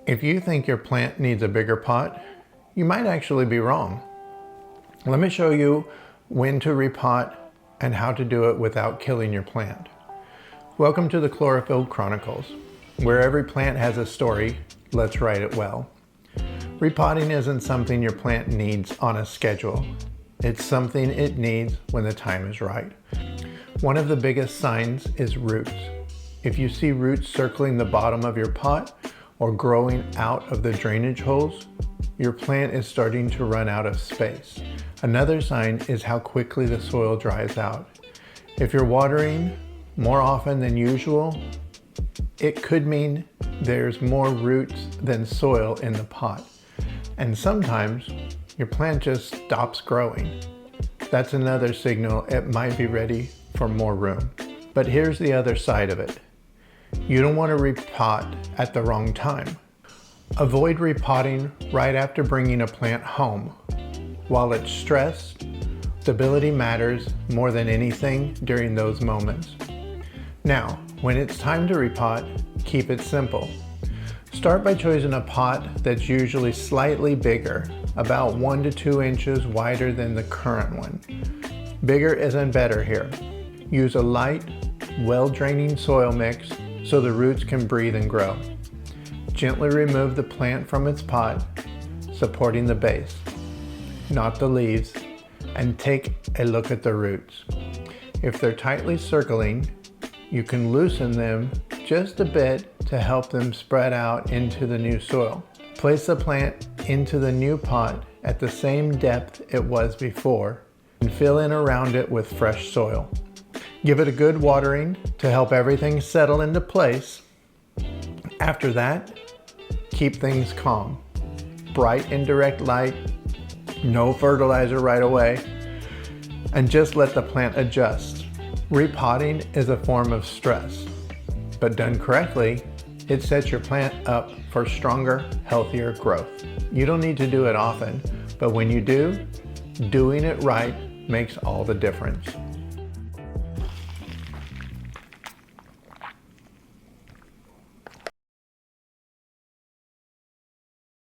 If you think your plant needs a bigger pot, you might actually be wrong. Let me show you when to repot and how to do it without killing your plant. Welcome to the Chlorophyll Chronicles. Where every plant has a story, let's write it well. Repotting isn't something your plant needs on a schedule. It's something it needs when the time is right. One of the biggest signs is roots. If you see roots circling the bottom of your pot or growing out of the drainage holes, your plant is starting to run out of space. Another sign is how quickly the soil dries out. If you're watering more often than usual, it could mean there's more roots than soil in the pot. And sometimes your plant just stops growing. That's another signal it might be ready for more room. But here's the other side of it. You don't want to repot at the wrong time. Avoid repotting right after bringing a plant home. While it's stressed, stability matters more than anything during those moments. Now, when it's time to repot, keep it simple. Start by choosing a pot that's usually slightly bigger, about 1 to 2 inches wider than the current one. Bigger isn't better here. Use a light, well-draining soil mix so the roots can breathe and grow. Gently remove the plant from its pot, supporting the base, not the leaves, and take a look at the roots. If they're tightly circling, you can loosen them just a bit to help them spread out into the new soil. Place the plant into the new pot at the same depth it was before and fill in around it with fresh soil. Give it a good watering to help everything settle into place. After that, keep things calm. Bright indirect light, no fertilizer right away, and just let the plant adjust. Repotting is a form of stress, but done correctly, it sets your plant up for stronger, healthier growth. You don't need to do it often, but when you do, doing it right makes all the difference.